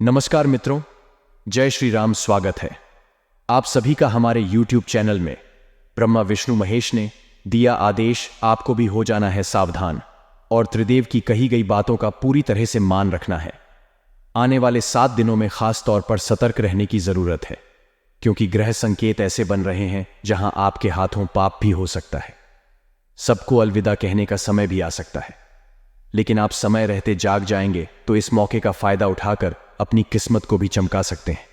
नमस्कार मित्रों, जय श्री राम। स्वागत है आप सभी का हमारे YouTube चैनल में। ब्रह्मा विष्णु महेश ने दिया आदेश, आपको भी हो जाना है सावधान और त्रिदेव की कही गई बातों का पूरी तरह से मान रखना है। आने वाले 7 दिनों में खास तौर पर सतर्क रहने की जरूरत है, क्योंकि ग्रह संकेत ऐसे बन रहे हैं जहां आपके हाथों पाप भी हो सकता है। सबको अलविदा कहने का समय भी आ सकता है, लेकिन आप समय रहते जाग जाएंगे तो इस मौके का फायदा उठाकर अपनी किस्मत को भी चमका सकते हैं।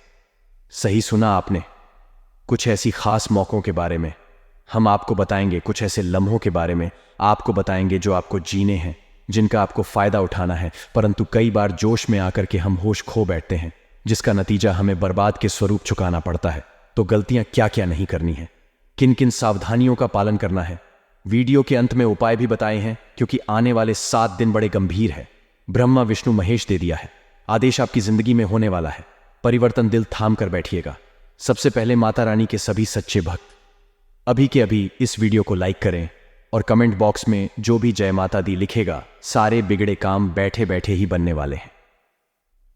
सही सुना आपने, कुछ ऐसी खास मौकों के बारे में हम आपको बताएंगे, कुछ ऐसे लम्हों के बारे में आपको बताएंगे जो आपको जीने हैं, जिनका आपको फायदा उठाना है। परंतु कई बार जोश में आकर के हम होश खो बैठते हैं, जिसका नतीजा हमें बर्बाद के स्वरूप चुकाना पड़ता है। तो गलतियां क्या क्या नहीं करनी है, किन किन सावधानियों का पालन करना है, वीडियो के अंत में उपाय भी बताए हैं, क्योंकि आने वाले 7 दिन बड़े गंभीर है। ब्रह्मा विष्णु महेश दे दिया है आदेश, आपकी जिंदगी में होने वाला है परिवर्तन। दिल थाम कर बैठिएगा। सबसे पहले माता रानी के सभी सच्चे भक्त अभी के अभी इस वीडियो को लाइक करें और कमेंट बॉक्स में जो भी जय माता दी लिखेगा, सारे बिगड़े काम बैठे बैठे ही बनने वाले हैं।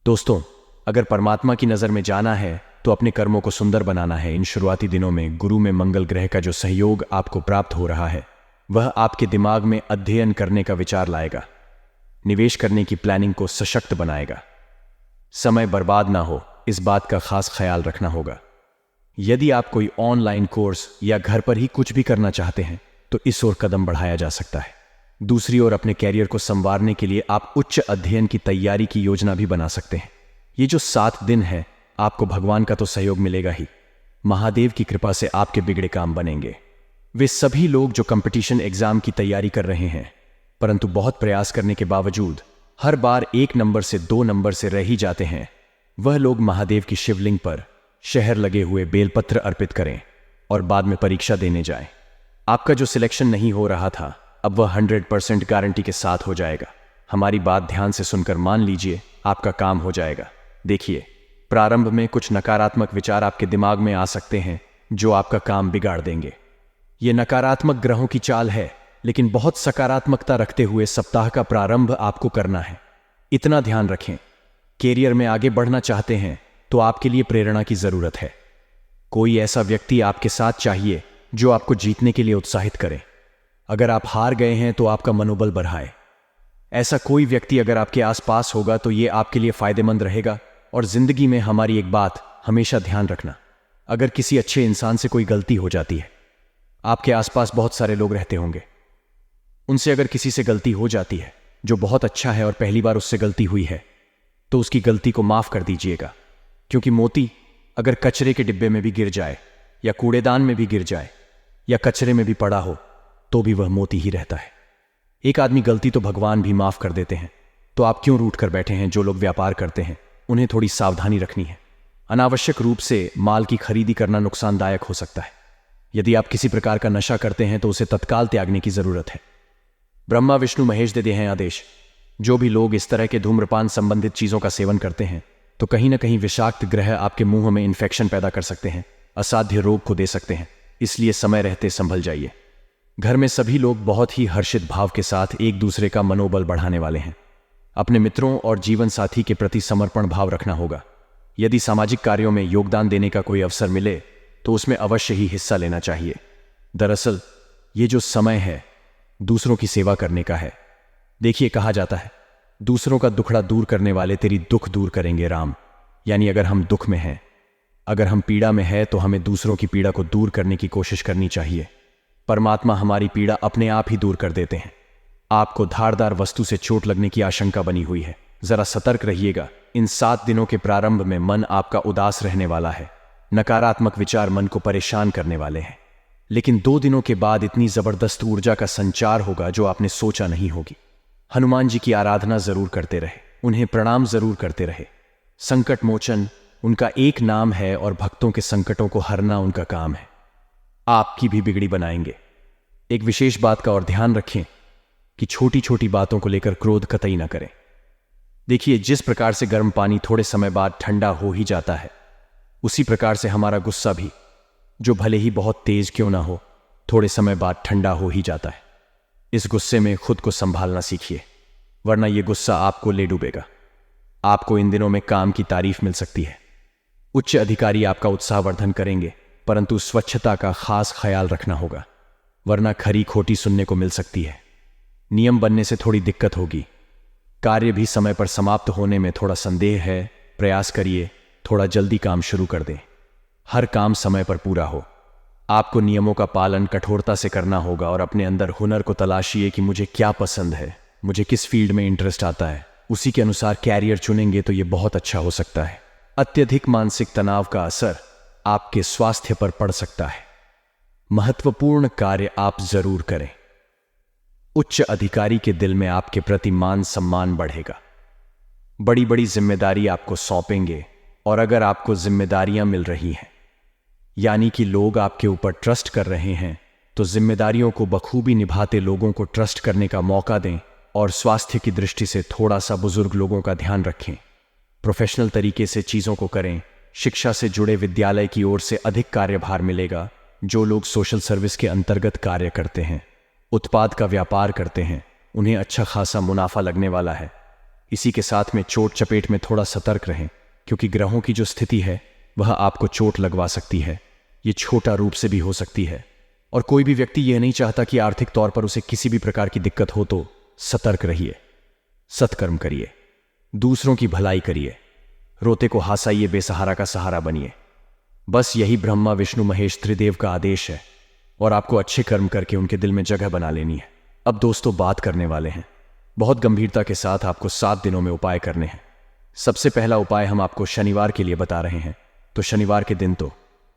दोस्तों, अगर परमात्मा की नजर में जाना है तो अपने कर्मों को सुंदर बनाना है। इन शुरुआती दिनों में गुरु में मंगल ग्रह का जो सहयोग आपको प्राप्त हो रहा है, वह आपके दिमाग में अध्ययन करने का विचार लाएगा, निवेश करने की प्लानिंग को सशक्त बनाएगा। समय बर्बाद ना हो, इस बात का खास ख्याल रखना होगा। यदि आप कोई ऑनलाइन कोर्स या घर पर ही कुछ भी करना चाहते हैं तो इस ओर कदम बढ़ाया जा सकता है। दूसरी ओर अपने कैरियर को संवारने के लिए आप उच्च अध्ययन की तैयारी की योजना भी बना सकते हैं। ये जो 7 दिन है, आपको भगवान का तो सहयोग मिलेगा ही, महादेव की कृपा से आपके बिगड़े काम बनेंगे। वे सभी लोग जो कंपटीशन एग्जाम की तैयारी कर रहे हैं, परंतु बहुत प्रयास करने के बावजूद हर बार 1 नंबर से 2 नंबर से रह ही जाते हैं, वह लोग महादेव की शिवलिंग पर शहर लगे हुए बेलपत्र अर्पित करें और बाद में परीक्षा देने जाएं। आपका जो सिलेक्शन नहीं हो रहा था, अब वह 100% गारंटी के साथ हो जाएगा। हमारी बात ध्यान से सुनकर मान लीजिए, आपका काम हो जाएगा। देखिए, प्रारंभ में कुछ नकारात्मक विचार आपके दिमाग में आ सकते हैं जो आपका काम बिगाड़ देंगे। ये नकारात्मक ग्रहों की चाल है, लेकिन बहुत सकारात्मकता रखते हुए सप्ताह का प्रारंभ आपको करना है। इतना ध्यान रखें, कैरियर में आगे बढ़ना चाहते हैं तो आपके लिए प्रेरणा की जरूरत है। कोई ऐसा व्यक्ति आपके साथ चाहिए जो आपको जीतने के लिए उत्साहित करे। अगर आप हार गए हैं तो आपका मनोबल बढ़ाए। ऐसा कोई व्यक्ति अगर आपके आसपास होगा तो यह आपके लिए फायदेमंद रहेगा। और जिंदगी में हमारी एक बात हमेशा ध्यान रखना, अगर किसी अच्छे इंसान से कोई गलती हो जाती है, आपके आसपास बहुत सारे लोग रहते होंगे, उनसे अगर किसी से गलती हो जाती है जो बहुत अच्छा है और पहली बार उससे गलती हुई है, तो उसकी गलती को माफ कर दीजिएगा। क्योंकि मोती अगर कचरे के डिब्बे में भी गिर जाए या कूड़ेदान में भी गिर जाए या कचरे में भी पड़ा हो, तो भी वह मोती ही रहता है। एक आदमी गलती तो भगवान भी माफ कर देते हैं, तो आप क्यों रूठ कर बैठे हैं? जो लोग व्यापार करते हैं उन्हें थोड़ी सावधानी रखनी है। अनावश्यक रूप से माल की खरीदी करना नुकसानदायक हो सकता है। यदि आप किसी प्रकार का नशा करते हैं तो उसे तत्काल त्यागने की जरूरत है। ब्रह्मा विष्णु महेश दे हैं आदेश, जो भी लोग इस तरह के धूम्रपान संबंधित चीजों का सेवन करते हैं तो कहीं ना कहीं विषाक्त ग्रह आपके मुंह में इन्फेक्शन पैदा कर सकते हैं, असाध्य रोग को दे सकते हैं। इसलिए समय रहते संभल जाइए। घर में सभी लोग बहुत ही हर्षित भाव के साथ एक दूसरे का मनोबल बढ़ाने वाले हैं। अपने मित्रों और जीवन साथी के प्रति समर्पण भाव रखना होगा। यदि सामाजिक कार्यों में योगदान देने का कोई अवसर मिले तो उसमें अवश्य ही हिस्सा लेना चाहिए। दरअसल ये जो समय है दूसरों की सेवा करने का है। देखिए, कहा जाता है, दूसरों का दुखड़ा दूर करने वाले तेरी दुख दूर करेंगे राम। यानी अगर हम दुख में हैं, अगर हम पीड़ा में हैं, तो हमें दूसरों की पीड़ा को दूर करने की कोशिश करनी चाहिए। परमात्मा हमारी पीड़ा अपने आप ही दूर कर देते हैं। आपको धारदार वस्तु से चोट लगने की आशंका बनी हुई है, जरा सतर्क रहिएगा। इन 7 दिनों के प्रारंभ में मन आपका उदास रहने वाला है। नकारात्मक विचार मन को परेशान करने वाले हैं, लेकिन 2 दिनों के बाद इतनी जबरदस्त ऊर्जा का संचार होगा जो आपने सोचा नहीं होगी। हनुमान जी की आराधना जरूर करते रहे, उन्हें प्रणाम जरूर करते रहे। संकट मोचन उनका एक नाम है और भक्तों के संकटों को हरना उनका काम है। आपकी भी बिगड़ी बनाएंगे। एक विशेष बात का और ध्यान रखें कि छोटी छोटी बातों को लेकर क्रोध कतई ना करें। देखिए, जिस प्रकार से गर्म पानी थोड़े समय बाद ठंडा हो ही जाता है, उसी प्रकार से हमारा गुस्सा भी, जो भले ही बहुत तेज क्यों ना हो, थोड़े समय बाद ठंडा हो ही जाता है। इस गुस्से में खुद को संभालना सीखिए, वरना यह गुस्सा आपको ले डूबेगा। आपको इन दिनों में काम की तारीफ मिल सकती है। उच्च अधिकारी आपका उत्साहवर्धन करेंगे, परंतु स्वच्छता का खास ख्याल रखना होगा, वरना खरी खोटी सुनने को मिल सकती है। नियम बनने से थोड़ी दिक्कत होगी। कार्य भी समय पर समाप्त होने में थोड़ा संदेह है। प्रयास करिए थोड़ा जल्दी काम शुरू कर दें। हर काम समय पर पूरा हो। आपको नियमों का पालन कठोरता से करना होगा और अपने अंदर हुनर को तलाशिए कि मुझे क्या पसंद है, मुझे किस फील्ड में इंटरेस्ट आता है। उसी के अनुसार कैरियर चुनेंगे तो यह बहुत अच्छा हो सकता है। अत्यधिक मानसिक तनाव का असर आपके स्वास्थ्य पर पड़ सकता है। महत्वपूर्ण कार्य आप जरूर करें। उच्च अधिकारी के दिल में आपके प्रति मान सम्मान बढ़ेगा। बड़ी बड़ी जिम्मेदारी आपको सौंपेंगे और अगर आपको जिम्मेदारियां मिल रही हैं, यानी कि लोग आपके ऊपर ट्रस्ट कर रहे हैं, तो जिम्मेदारियों को बखूबी निभाते लोगों को ट्रस्ट करने का मौका दें और स्वास्थ्य की दृष्टि से थोड़ा सा बुजुर्ग लोगों का ध्यान रखें। प्रोफेशनल तरीके से चीजों को करें। शिक्षा से जुड़े विद्यालय की ओर से अधिक कार्यभार मिलेगा। जो लोग सोशल सर्विस के अंतर्गत कार्य करते हैं, उत्पाद का व्यापार करते हैं, उन्हें अच्छा खासा मुनाफा लगने वाला है। इसी के साथ में चोट चपेट में थोड़ा सतर्क रहें, क्योंकि ग्रहों की जो स्थिति है वह आपको चोट लगवा सकती है। ये छोटा रूप से भी हो सकती है और कोई भी व्यक्ति यह नहीं चाहता कि आर्थिक तौर पर उसे किसी भी प्रकार की दिक्कत हो। तो सतर्क रहिए, सत्कर्म करिए, दूसरों की भलाई करिए, रोते को हंसाइए, बेसहारा का सहारा बनिए। बस यही ब्रह्मा विष्णु महेश त्रिदेव का आदेश है और आपको अच्छे कर्म करके उनके दिल में जगह बना लेनी है। अब दोस्तों बात करने वाले हैं। बहुत गंभीरता के साथ आपको 7 दिनों में उपाय करने हैं। सबसे पहला उपाय हम आपको शनिवार के लिए बता रहे हैं। तो शनिवार के दिन तो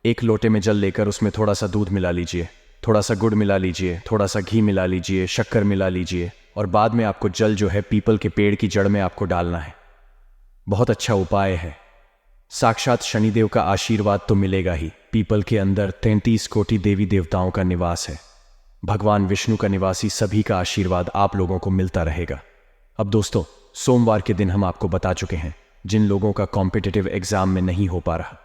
एक लोटे में जल लेकर उसमें थोड़ा सा दूध मिला लीजिए, थोड़ा सा गुड़ मिला लीजिए, थोड़ा सा घी मिला लीजिए, शक्कर मिला लीजिए और बाद में आपको जल जो है पीपल के पेड़ की जड़ में आपको डालना है। बहुत अच्छा उपाय है। साक्षात शनिदेव का आशीर्वाद तो मिलेगा ही। पीपल के अंदर 33 कोटि देवी देवताओं का निवास है। भगवान विष्णु का निवासी सभी का आशीर्वाद आप लोगों को मिलता रहेगा। अब दोस्तों, सोमवार के दिन हम आपको बता चुके हैं, जिन लोगों का कॉम्पिटिटिव एग्जाम में नहीं हो पा रहा,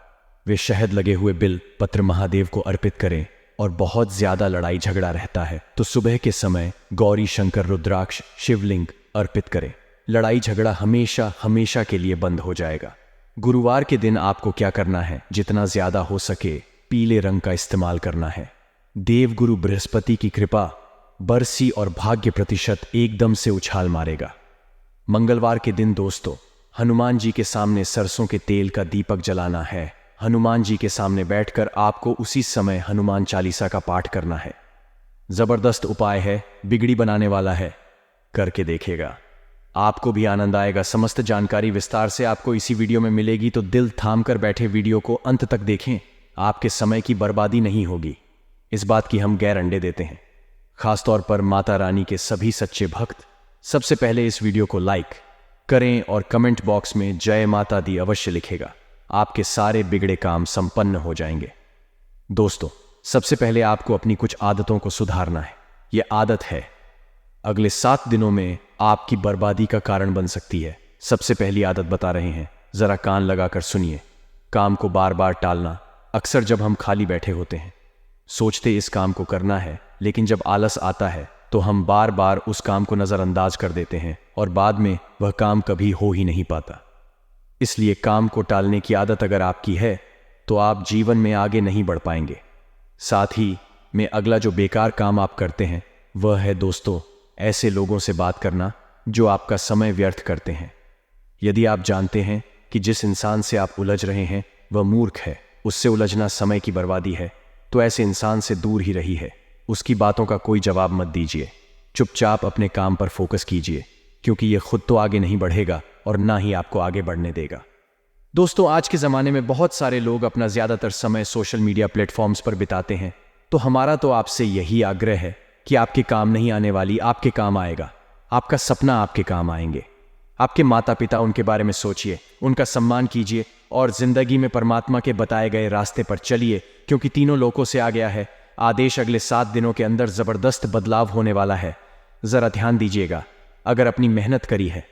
वे शहद लगे हुए बिल पत्र महादेव को अर्पित करें। और बहुत ज्यादा लड़ाई झगड़ा रहता है तो सुबह के समय गौरी शंकर रुद्राक्ष शिवलिंग अर्पित करें। लड़ाई झगड़ा हमेशा हमेशा के लिए बंद हो जाएगा। गुरुवार के दिन आपको क्या करना है, जितना ज्यादा हो सके पीले रंग का इस्तेमाल करना है। देवगुरु बृहस्पति की कृपा, बरसी और भाग्य प्रतिशत एकदम से उछाल मारेगा। मंगलवार के दिन दोस्तों, हनुमान जी के सामने सरसों के तेल का दीपक जलाना है। हनुमान जी के सामने बैठकर आपको उसी समय हनुमान चालीसा का पाठ करना है। जबरदस्त उपाय है, बिगड़ी बनाने वाला है, करके देखिएगा, आपको भी आनंद आएगा। समस्त जानकारी विस्तार से आपको इसी वीडियो में मिलेगी, तो दिल थाम कर बैठे वीडियो को अंत तक देखें। आपके समय की बर्बादी नहीं होगी, इस बात की हम गैर अंडे देते हैं। खासतौर पर माता रानी के सभी सच्चे भक्त सबसे पहले इस वीडियो को लाइक करें और कमेंट बॉक्स में जय माता दी अवश्य लिखेगा। आपके सारे बिगड़े काम संपन्न हो जाएंगे। दोस्तों, सबसे पहले आपको अपनी कुछ आदतों को सुधारना है। यह आदत है अगले 7 दिनों में आपकी बर्बादी का कारण बन सकती है। सबसे पहली आदत बता रहे हैं, जरा कान लगाकर सुनिए। काम को बार बार टालना। अक्सर जब हम खाली बैठे होते हैं, सोचते इस काम को करना है, लेकिन जब आलस आता है तो हम बार बार उस काम को नजरअंदाज कर देते हैं और बाद में वह काम कभी हो ही नहीं पाता। इसलिए काम को टालने की आदत अगर आपकी है तो आप जीवन में आगे नहीं बढ़ पाएंगे। साथ ही में अगला जो बेकार काम आप करते हैं वह है दोस्तों, ऐसे लोगों से बात करना जो आपका समय व्यर्थ करते हैं। यदि आप जानते हैं कि जिस इंसान से आप उलझ रहे हैं वह मूर्ख है, उससे उलझना समय की बर्बादी है, तो ऐसे इंसान से दूर ही रही है। उसकी बातों का कोई जवाब मत दीजिए, चुपचाप अपने काम पर फोकस कीजिए, क्योंकि यह खुद तो आगे नहीं बढ़ेगा और ना ही आपको आगे बढ़ने देगा। दोस्तों, आज के ज़माने में बहुत सारे लोग अपना ज़्यादातर समय सोशल मीडिया प्लेटफॉर्म्स पर बिताते हैं, तो हमारा तो आपसे यही आग्रह है कि आपके काम नहीं आने वाली आपके काम आएगा। आपका सपना आपके काम आएंगे। आपके माता पिता, उनके बारे में सोचिए, उनका सम्मान कीजिए और जिंदगी में परमात्मा के बताए गए रास्ते पर चलिए, क्योंकि तीनों लोकों से आ गया है आदेश, अगले 7 दिनों के अंदर जबरदस्त बदलाव होने वाला है। जरा ध्यान दीजिएगा। अगर अपनी मेहनत करी है,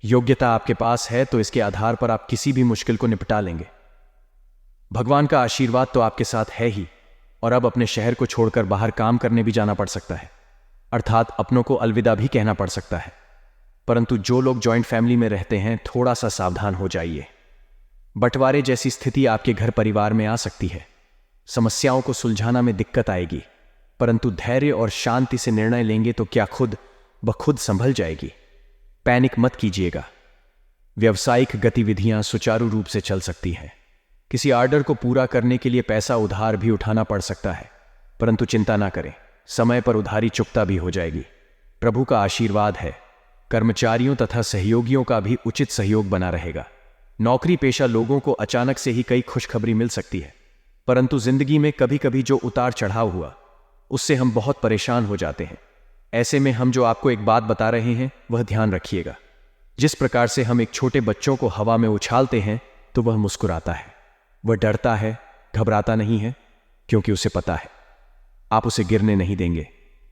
योग्यता आपके पास है, तो इसके आधार पर आप किसी भी मुश्किल को निपटा लेंगे। भगवान का आशीर्वाद तो आपके साथ है ही, और अब अपने शहर को छोड़कर बाहर काम करने भी जाना पड़ सकता है, अर्थात अपनों को अलविदा भी कहना पड़ सकता है। परंतु जो लोग जॉइंट फैमिली में रहते हैं, थोड़ा सा सावधान हो जाइए। बंटवारे जैसी स्थिति आपके घर परिवार में आ सकती है। समस्याओं को सुलझाना में दिक्कत आएगी, परंतु धैर्य और शांति से निर्णय लेंगे तो क्या खुद ब खुद संभल जाएगी। पैनिक मत कीजिएगा। व्यावसायिक गतिविधियां सुचारू रूप से चल सकती हैं। किसी ऑर्डर को पूरा करने के लिए पैसा उधार भी उठाना पड़ सकता है, परंतु चिंता ना करें, समय पर उधारी चुकता भी हो जाएगी। प्रभु का आशीर्वाद है। कर्मचारियों तथा सहयोगियों का भी उचित सहयोग बना रहेगा। नौकरी पेशा लोगों को अचानक से ही कई खुशखबरी मिल सकती है, परंतु जिंदगी में कभी कभी जो उतार चढ़ाव हुआ उससे हम बहुत परेशान हो जाते हैं। ऐसे में हम जो आपको एक बात बता रहे हैं वह ध्यान रखिएगा। जिस प्रकार से हम एक छोटे बच्चों को हवा में उछालते हैं तो वह मुस्कुराता है, वह डरता है, घबराता नहीं है, क्योंकि उसे पता है आप उसे गिरने नहीं देंगे।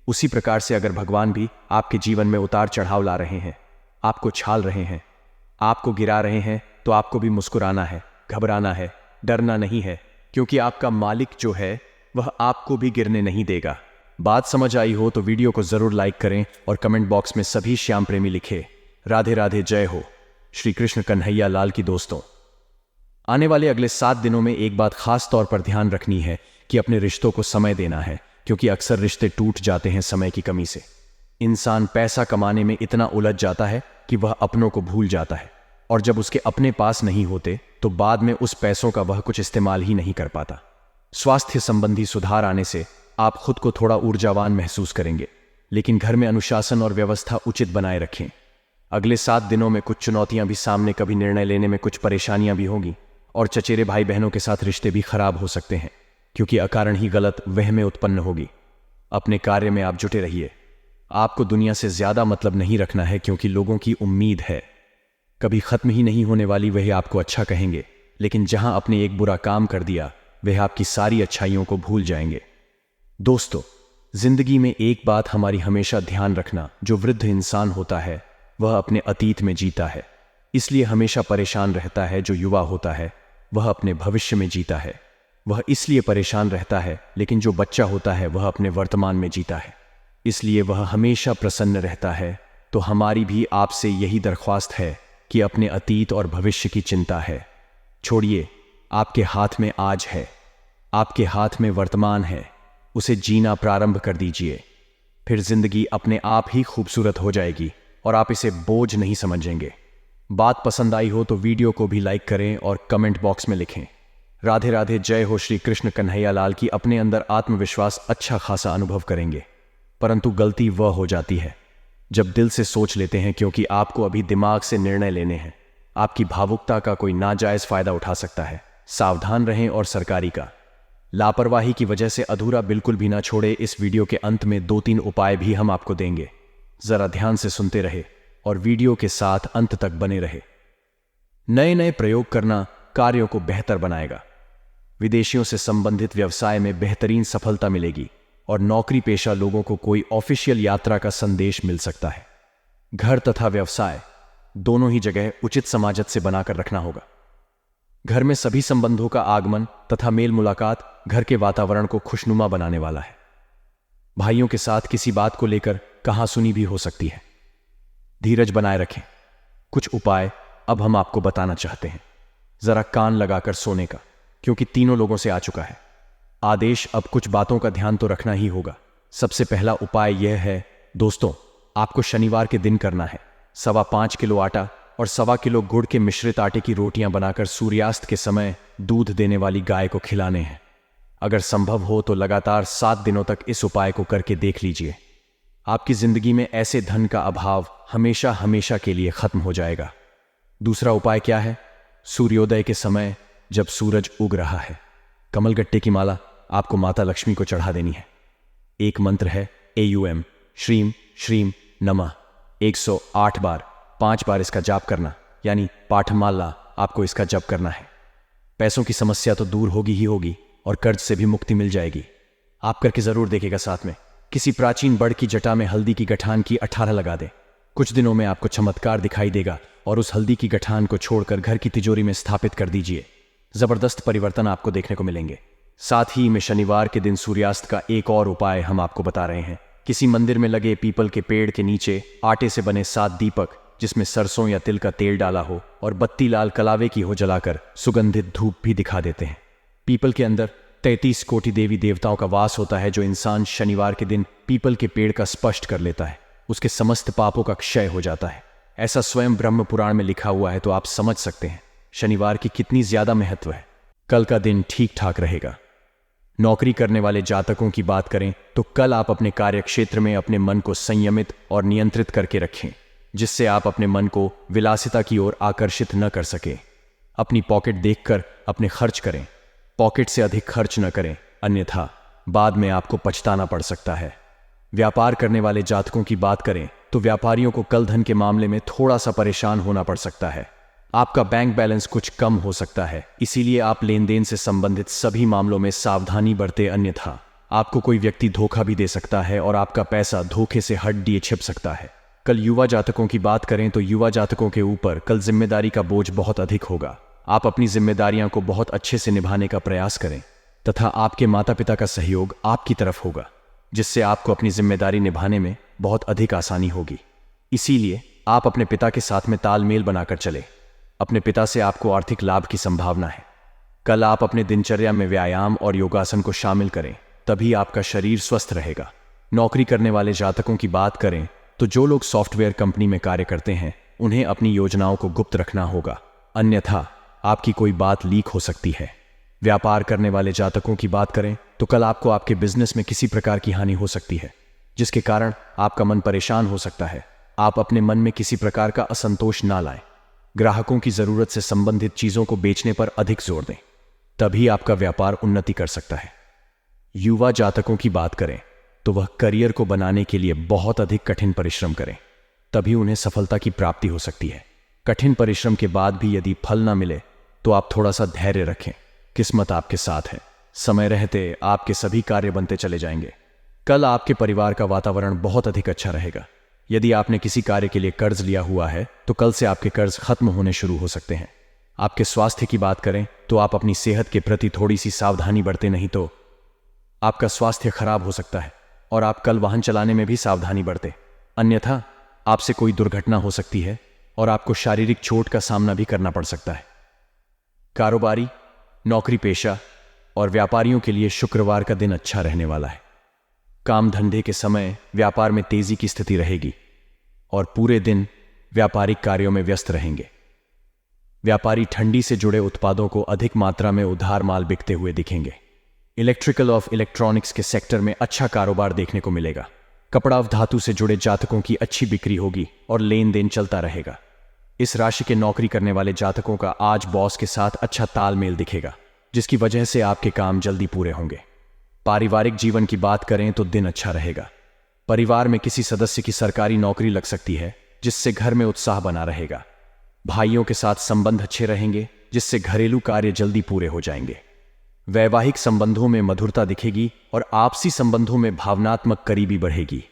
उसी प्रकार से अगर भगवान भी आपके जीवन में उतार चढ़ाव ला रहे हैं, आपको छाल रहे हैं, आपको गिरा रहे हैं, तो आपको भी मुस्कुराना है, घबराना है, डरना नहीं है, क्योंकि आपका मालिक जो है वह आपको भी गिरने नहीं देगा। बात समझ आई हो तो वीडियो को जरूर लाइक करें और कमेंट बॉक्स में सभी श्याम प्रेमी लिखे राधे राधे, जय हो श्री कृष्ण कन्हैया लाल की। दोस्तों, आने वाले अगले 7 दिनों में एक बात खास तौर पर ध्यान रखनी है कि अपने रिश्तों को समय देना है, क्योंकि अक्सर रिश्ते टूट जाते हैं समय की कमी से। इंसान पैसा कमाने में इतना उलझ जाता है कि वह अपनों को भूल जाता है, और जब उसके अपने पास नहीं होते तो बाद में उस पैसों का वह कुछ इस्तेमाल ही नहीं कर पाता। स्वास्थ्य संबंधी सुधार आने से आप खुद को थोड़ा ऊर्जावान महसूस करेंगे, लेकिन घर में अनुशासन और व्यवस्था उचित बनाए रखें। अगले 7 दिनों में कुछ चुनौतियां भी सामने, कभी निर्णय लेने में कुछ परेशानियां भी होंगी, और चचेरे भाई बहनों के साथ रिश्ते भी खराब हो सकते हैं, क्योंकि अकारण ही गलत वहमें उत्पन्न होगी। अपने कार्य में आप जुटे रहिए। आपको दुनिया से ज्यादा मतलब नहीं रखना है, क्योंकि लोगों की उम्मीद है कभी खत्म ही नहीं होने वाली। वह आपको अच्छा कहेंगे, लेकिन जहां आपने एक बुरा काम कर दिया वह आपकी सारी अच्छाइयों को भूल जाएंगे। दोस्तों, जिंदगी में एक बात हमारी हमेशा ध्यान रखना, जो वृद्ध इंसान होता है वह अपने अतीत में जीता है, इसलिए हमेशा परेशान रहता है। जो युवा होता है वह अपने भविष्य में जीता है, वह इसलिए परेशान रहता है। लेकिन जो बच्चा होता है वह अपने वर्तमान में जीता है, इसलिए वह हमेशा प्रसन्न रहता है। तो हमारी भी आपसे यही दरख्वास्त है कि अपने अतीत और भविष्य की चिंता है छोड़िए। आपके हाथ में आज है, आपके हाथ में वर्तमान है, उसे जीना प्रारंभ कर दीजिए। फिर जिंदगी अपने आप ही खूबसूरत हो जाएगी और आप इसे बोझ नहीं समझेंगे। बात पसंद आई हो तो वीडियो को भी लाइक करें और कमेंट बॉक्स में लिखें राधे राधे, जय हो श्री कृष्ण कन्हैया लाल की। अपने अंदर आत्मविश्वास अच्छा खासा अनुभव करेंगे, परंतु गलती वह हो जाती है जब दिल से सोच लेते हैं, क्योंकि आपको अभी दिमाग से निर्णय लेने हैं। आपकी भावुकता का कोई नाजायज फायदा उठा सकता है। सावधान रहें। और सरकारी का लापरवाही की वजह से अधूरा बिल्कुल भी ना छोड़े। इस वीडियो के अंत में 2-3 उपाय भी हम आपको देंगे, जरा ध्यान से सुनते रहे और वीडियो के साथ अंत तक बने रहे। नए नए प्रयोग करना कार्यों को बेहतर बनाएगा। विदेशियों से संबंधित व्यवसाय में बेहतरीन सफलता मिलेगी, और नौकरी पेशा लोगों को कोई ऑफिशियल यात्रा का संदेश मिल सकता है। घर तथा व्यवसाय दोनों ही जगह उचित समाजत से बनाकर रखना होगा। घर में सभी संबंधों का आगमन तथा मेल मुलाकात घर के वातावरण को खुशनुमा बनाने वाला है। भाइयों के साथ किसी बात को लेकर कहासुनी भी हो सकती है। धीरज बनाए रखें। कुछ उपाय अब हम आपको बताना चाहते हैं, जरा कान लगाकर सोने का, क्योंकि तीनों लोगों से आ चुका है आदेश। अब कुछ बातों का ध्यान तो रखना ही होगा। सबसे पहला उपाय यह है दोस्तों, आपको शनिवार के दिन करना है 5.25 किलो आटा और 1.25 किलो गुड़ के मिश्रित आटे की रोटियां बनाकर सूर्यास्त के समय दूध देने वाली गाय को खिलाने हैं। अगर संभव हो तो लगातार 7 दिनों तक इस उपाय को करके देख लीजिए। आपकी जिंदगी में ऐसे धन का अभाव हमेशा हमेशा के लिए खत्म हो जाएगा। दूसरा उपाय क्या है? सूर्योदय के समय जब सूरज उग रहा है, कमलगट्टे की माला आपको माता लक्ष्मी को चढ़ा देनी है। एक मंत्र है AUM श्रीम श्रीम नमः, 108 बार, 5 बार इसका जाप करना, यानी पाठमाला आपको इसका जप करना है। पैसों की समस्या तो दूर होगी ही होगी और कर्ज से भी मुक्ति मिल जाएगी। आप करके जरूर देखिएगा। साथ में किसी प्राचीन बड़ की जटा में हल्दी की गठान की 18 लगा दें। कुछ दिनों में आपको चमत्कार दिखाई देगा और उस हल्दी की गठान को छोड़कर घर की तिजोरी में स्थापित कर दीजिए। जबरदस्त परिवर्तन आपको देखने को मिलेंगे। साथ ही में शनिवार के दिन सूर्यास्त का एक और उपाय हम आपको बता रहे हैं। किसी मंदिर में लगे पीपल के पेड़ के नीचे आटे से बने 7 दीपक जिसमें सरसों या तिल का तेल डाला हो और बत्ती लाल कलावे की हो जलाकर सुगंधित धूप भी दिखा देते हैं। पीपल के अंदर 33 कोटि देवी देवताओं का वास होता है। जो इंसान शनिवार के दिन पीपल के पेड़ का स्पर्श कर लेता है उसके समस्त पापों का क्षय हो जाता है। ऐसा स्वयं ब्रह्म पुराण में लिखा हुआ है, तो आप समझ सकते हैं शनिवार की कितनी ज्यादा महत्व है। कल का दिन ठीक ठाक रहेगा। नौकरी करने वाले जातकों की बात करें तो कल आप अपने कार्यक्षेत्र में अपने मन को संयमित और नियंत्रित करके रखें, जिससे आप अपने मन को विलासिता की ओर आकर्षित न कर सके। अपनी पॉकेट देखकर अपने खर्च करें, पॉकेट से अधिक खर्च न करें, अन्यथा बाद में आपको पछताना पड़ सकता है। व्यापार करने वाले जातकों की बात करें तो व्यापारियों को कल धन के मामले में थोड़ा सा परेशान होना पड़ सकता है। आपका बैंक बैलेंस कुछ कम हो सकता है, इसीलिए आप लेन देन से संबंधित सभी मामलों में सावधानी बरतें, अन्यथा आपको कोई व्यक्ति धोखा भी दे सकता है और आपका पैसा धोखे से हट दिए छिप सकता है। कल युवा जातकों की बात करें तो युवा जातकों के ऊपर कल जिम्मेदारी का बोझ बहुत अधिक होगा। आप अपनी जिम्मेदारियां को बहुत अच्छे से निभाने का प्रयास करें तथा आपके माता पिता का सहयोग आपकी तरफ होगा, जिससे आपको अपनी जिम्मेदारी निभाने में बहुत अधिक आसानी होगी। इसीलिए आप अपने पिता के साथ में तालमेल बनाकर चले। अपने पिता से आपको आर्थिक लाभ की संभावना है। कल आप अपने दिनचर्या में व्यायाम और योगासन को शामिल करें, तभी आपका शरीर स्वस्थ रहेगा। नौकरी करने वाले जातकों की बात करें तो जो लोग सॉफ्टवेयर कंपनी में कार्य करते हैं उन्हें अपनी योजनाओं को गुप्त रखना होगा, अन्यथा आपकी कोई बात लीक हो सकती है। व्यापार करने वाले जातकों की बात करें तो कल आपको आपके बिजनेस में किसी प्रकार की हानि हो सकती है, जिसके कारण आपका मन परेशान हो सकता है। आप अपने मन में किसी प्रकार का असंतोष ना लाएं। ग्राहकों की जरूरत से संबंधित चीजों को बेचने पर अधिक जोर दें, तभी आपका व्यापार उन्नति कर सकता है। युवा जातकों की बात करें तो वह करियर को बनाने के लिए बहुत अधिक कठिन परिश्रम करें, तभी उन्हें सफलता की प्राप्ति हो सकती है। कठिन परिश्रम के बाद भी यदि फल ना मिले तो आप थोड़ा सा धैर्य रखें, किस्मत आपके साथ है। समय रहते आपके सभी कार्य बनते चले जाएंगे। कल आपके परिवार का वातावरण बहुत अधिक अच्छा रहेगा। यदि आपने किसी कार्य के लिए कर्ज लिया हुआ है तो कल से आपके कर्ज खत्म होने शुरू हो सकते हैं। आपके स्वास्थ्य की बात करें तो आप अपनी सेहत के प्रति थोड़ी सी सावधानी बरतें, नहीं तो आपका स्वास्थ्य खराब हो सकता है। और आप कल वाहन चलाने में भी सावधानी बरतें, अन्यथा आपसे कोई दुर्घटना हो सकती है और आपको शारीरिक चोट का सामना भी करना पड़ सकता है। कारोबारी, नौकरी पेशा और व्यापारियों के लिए शुक्रवार का दिन अच्छा रहने वाला है। काम धंधे के समय व्यापार में तेजी की स्थिति रहेगी और पूरे दिन व्यापारिक कार्यों में व्यस्त रहेंगे। व्यापारी ठंडी से जुड़े उत्पादों को अधिक मात्रा में उधार माल बिकते हुए दिखेंगे। इलेक्ट्रिकल और इलेक्ट्रॉनिक्स के सेक्टर में अच्छा कारोबार देखने को मिलेगा। कपड़ा और धातु से जुड़े जातकों की अच्छी बिक्री होगी और लेन देन चलता रहेगा। इस राशि के नौकरी करने वाले जातकों का आज बॉस के साथ अच्छा तालमेल दिखेगा, जिसकी वजह से आपके काम जल्दी पूरे होंगे। पारिवारिक जीवन की बात करें तो दिन अच्छा रहेगा। परिवार में किसी सदस्य की सरकारी नौकरी लग सकती है, जिससे घर में उत्साह बना रहेगा। भाइयों के साथ संबंध अच्छे रहेंगे, जिससे घरेलू कार्य जल्दी पूरे हो जाएंगे। वैवाहिक संबंधों में मधुरता दिखेगी और आपसी संबंधों में भावनात्मक करीबी बढ़ेगी।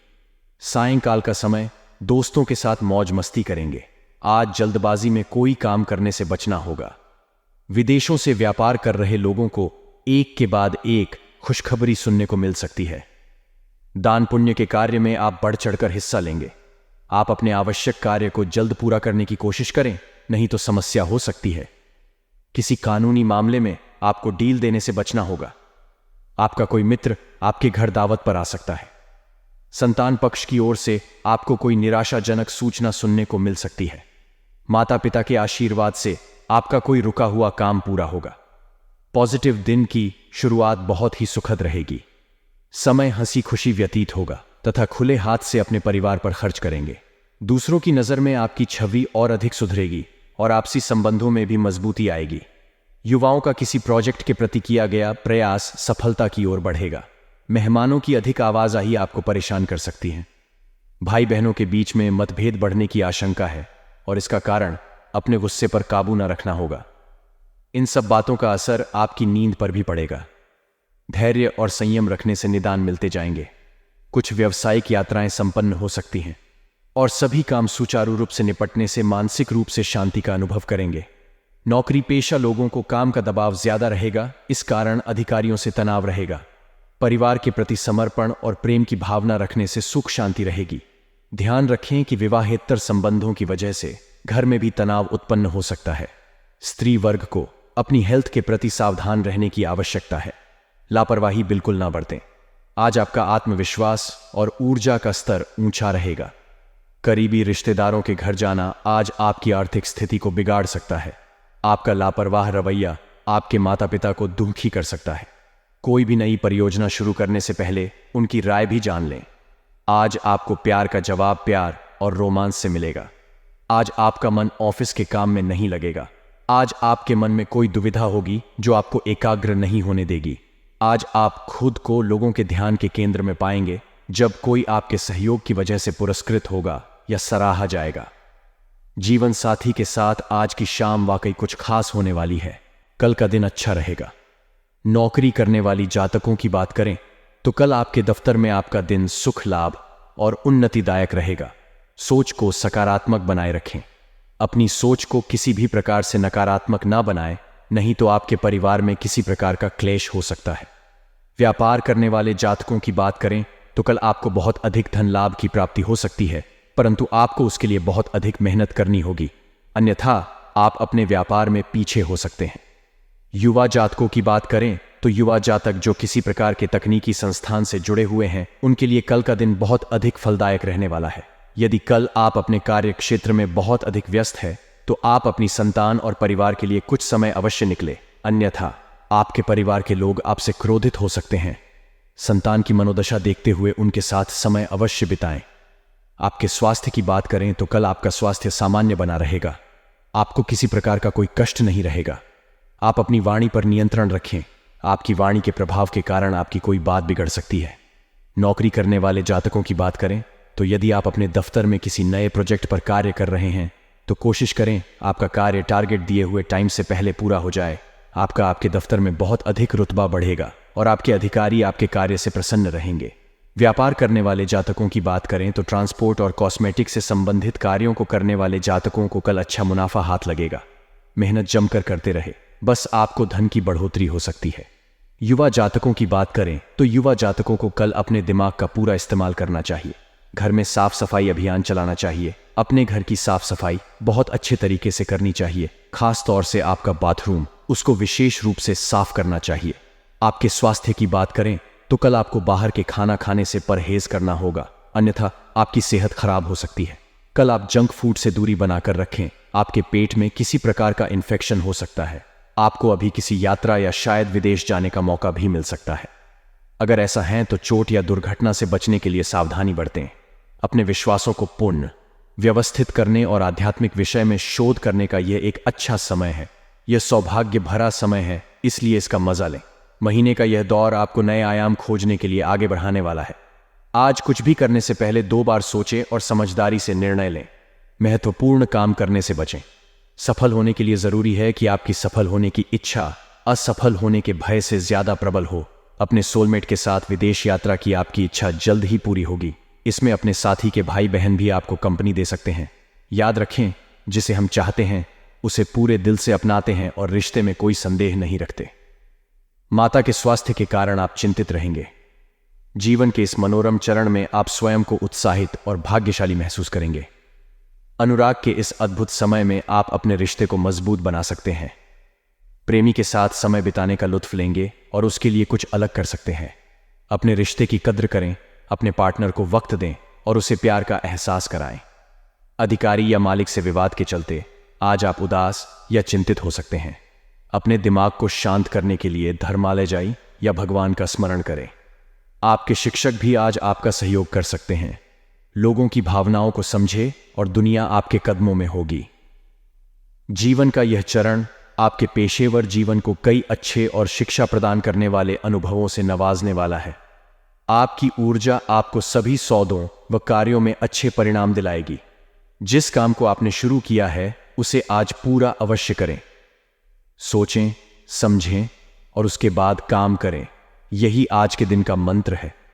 सायंकाल का समय दोस्तों के साथ मौज मस्ती करेंगे। आज जल्दबाजी में कोई काम करने से बचना होगा। विदेशों से व्यापार कर रहे लोगों को एक के बाद एक खुशखबरी सुनने को मिल सकती है। दान पुण्य के कार्य में आप बढ़ चढ़कर हिस्सा लेंगे। आप अपने आवश्यक कार्य को जल्द पूरा करने की कोशिश करें, नहीं तो समस्या हो सकती है। किसी कानूनी मामले में आपको डील देने से बचना होगा। आपका कोई मित्र आपके घर दावत पर आ सकता है। संतान पक्ष की ओर से आपको कोई निराशाजनक सूचना सुनने को मिल सकती है। माता पिता के आशीर्वाद से आपका कोई रुका हुआ काम पूरा होगा। पॉजिटिव दिन की शुरुआत बहुत ही सुखद रहेगी। समय हंसी खुशी व्यतीत होगा तथा खुले हाथ से अपने परिवार पर खर्च करेंगे। दूसरों की नजर में आपकी छवि और अधिक सुधरेगी और आपसी संबंधों में भी मजबूती आएगी। युवाओं का किसी प्रोजेक्ट के प्रति किया गया प्रयास सफलता की ओर बढ़ेगा। मेहमानों की अधिक आवाजाही आपको परेशान कर सकती है। भाई बहनों के बीच में मतभेद बढ़ने की आशंका है और इसका कारण अपने गुस्से पर काबू न रखना होगा। इन सब बातों का असर आपकी नींद पर भी पड़ेगा। धैर्य और संयम रखने से निदान मिलते जाएंगे। कुछ व्यावसायिक यात्राएं संपन्न हो सकती हैं और सभी काम सुचारू रूप से निपटने से मानसिक रूप से शांति का अनुभव करेंगे। नौकरी पेशा लोगों को काम का दबाव ज्यादा रहेगा, इस कारण अधिकारियों से तनाव रहेगा। परिवार के प्रति समर्पण और प्रेम की भावना रखने से सुख शांति रहेगी। ध्यान रखें कि विवाहेतर संबंधों की वजह से घर में भी तनाव उत्पन्न हो सकता है। स्त्री वर्ग को अपनी हेल्थ के प्रति सावधान रहने की आवश्यकता है। लापरवाही बिल्कुल ना बरतें। आज आपका आत्मविश्वास और ऊर्जा का स्तर ऊंचा रहेगा। करीबी रिश्तेदारों के घर जाना आज आपकी आर्थिक स्थिति को बिगाड़ सकता है। आपका लापरवाह रवैया आपके माता पिता को दुखी कर सकता है। कोई भी नई परियोजना शुरू करने से पहले उनकी राय भी जान लें। आज आपको प्यार का जवाब प्यार और रोमांस से मिलेगा। आज आपका मन ऑफिस के काम में नहीं लगेगा। आज आपके मन में कोई दुविधा होगी जो आपको एकाग्र नहीं होने देगी। आज आप खुद को लोगों के ध्यान के केंद्र में पाएंगे जब कोई आपके सहयोग की वजह से पुरस्कृत होगा या सराहा जाएगा। जीवन साथी के साथ आज की शाम वाकई कुछ खास होने वाली है। कल का दिन अच्छा रहेगा। नौकरी करने वाली जातकों की बात करें तो कल आपके दफ्तर में आपका दिन सुख लाभ और उन्नतिदायक रहेगा। सोच को सकारात्मक बनाए रखें। अपनी सोच को किसी भी प्रकार से नकारात्मक ना बनाएं, नहीं तो आपके परिवार में किसी प्रकार का क्लेश हो सकता है। व्यापार करने वाले जातकों की बात करें तो कल आपको बहुत अधिक धन लाभ की प्राप्ति हो सकती है, परंतु आपको उसके लिए बहुत अधिक मेहनत करनी होगी, अन्यथा आप अपने व्यापार में पीछे हो सकते हैं। युवा जातकों की बात करें तो युवा जातक जो किसी प्रकार के तकनीकी संस्थान से जुड़े हुए हैं, उनके लिए कल का दिन बहुत अधिक फलदायक रहने वाला है। यदि कल आप अपने कार्य क्षेत्र में बहुत अधिक व्यस्त है तो आप अपनी संतान और परिवार के लिए कुछ समय अवश्य निकले, अन्यथा आपके परिवार के लोग आपसे क्रोधित हो सकते हैं। संतान की मनोदशा देखते हुए उनके साथ समय अवश्य बिताएं। आपके स्वास्थ्य की बात करें तो कल आपका स्वास्थ्य सामान्य बना रहेगा। आपको किसी प्रकार का कोई कष्ट नहीं रहेगा। आप अपनी वाणी पर नियंत्रण रखें। आपकी वाणी के प्रभाव के कारण आपकी कोई बात बिगड़ सकती है। नौकरी करने वाले जातकों की बात करें तो यदि आप अपने दफ्तर में किसी नए प्रोजेक्ट पर कार्य कर रहे हैं तो कोशिश करें आपका कार्य टारगेट दिए हुए टाइम से पहले पूरा हो जाए। आपके दफ्तर में बहुत अधिक रुतबा बढ़ेगा और आपके अधिकारी आपके कार्य से प्रसन्न रहेंगे। व्यापार करने वाले जातकों की बात करें तो ट्रांसपोर्ट और कॉस्मेटिक से संबंधित कार्यों को करने वाले जातकों को कल अच्छा मुनाफा हाथ लगेगा। मेहनत जमकर करते रहे, बस आपको धन की बढ़ोतरी हो सकती है। युवा जातकों की बात करें तो युवा जातकों को कल अपने दिमाग का पूरा इस्तेमाल करना चाहिए। घर में साफ सफाई अभियान चलाना चाहिए। अपने घर की साफ सफाई बहुत अच्छे तरीके से करनी चाहिए। खास तौर से आपका बाथरूम, उसको विशेष रूप से साफ करना चाहिए। आपके स्वास्थ्य की बात करें तो कल आपको बाहर के खाना खाने से परहेज करना होगा, अन्यथा आपकी सेहत खराब हो सकती है। कल आप जंक फूड से दूरी बनाकर रखें। आपके पेट में किसी प्रकार का इन्फेक्शन हो सकता है। आपको अभी किसी यात्रा या शायद विदेश जाने का मौका भी मिल सकता है। अगर ऐसा है तो चोट या दुर्घटना से बचने के लिए सावधानी बरतें। अपने विश्वासों को पूर्ण व्यवस्थित करने और आध्यात्मिक विषय में शोध करने का यह एक अच्छा समय है। यह सौभाग्य भरा समय है, इसलिए इसका मजा लें। महीने का यह दौर आपको नए आयाम खोजने के लिए आगे बढ़ाने वाला है। आज कुछ भी करने से पहले 2 बार सोचें और समझदारी से निर्णय लें। महत्वपूर्ण काम करने से बचें। सफल होने के लिए जरूरी है कि आपकी सफल होने की इच्छा असफल होने के भय से ज्यादा प्रबल हो। अपने सोलमेट के साथ विदेश यात्रा की आपकी इच्छा जल्द ही पूरी होगी। इसमें अपने साथी के भाई बहन भी आपको कंपनी दे सकते हैं। याद रखें, जिसे हम चाहते हैं उसे पूरे दिल से अपनाते हैं और रिश्ते में कोई संदेह नहीं रखते। माता के स्वास्थ्य के कारण आप चिंतित रहेंगे। जीवन के इस मनोरम चरण में आप स्वयं को उत्साहित और भाग्यशाली महसूस करेंगे। अनुराग के इस अद्भुत समय में आप अपने रिश्ते को मजबूत बना सकते हैं। प्रेमी के साथ समय बिताने का लुत्फ लेंगे और उसके लिए कुछ अलग कर सकते हैं। अपने रिश्ते की कद्र करें, अपने पार्टनर को वक्त दें और उसे प्यार का एहसास कराएं। अधिकारी या मालिक से विवाद के चलते आज आप उदास या चिंतित हो सकते हैं। अपने दिमाग को शांत करने के लिए धर्मालय जाएं या भगवान का स्मरण करें। आपके शिक्षक भी आज आपका सहयोग कर सकते हैं। लोगों की भावनाओं को समझे और दुनिया आपके कदमों में होगी। जीवन का यह चरण आपके पेशेवर जीवन को कई अच्छे और शिक्षा प्रदान करने वाले अनुभवों से नवाजने वाला है। आपकी ऊर्जा आपको सभी सौदों व कार्यों में अच्छे परिणाम दिलाएगी। जिस काम को आपने शुरू किया है उसे आज पूरा अवश्य करें। सोचें, समझें और उसके बाद काम करें। यही आज के दिन का मंत्र है।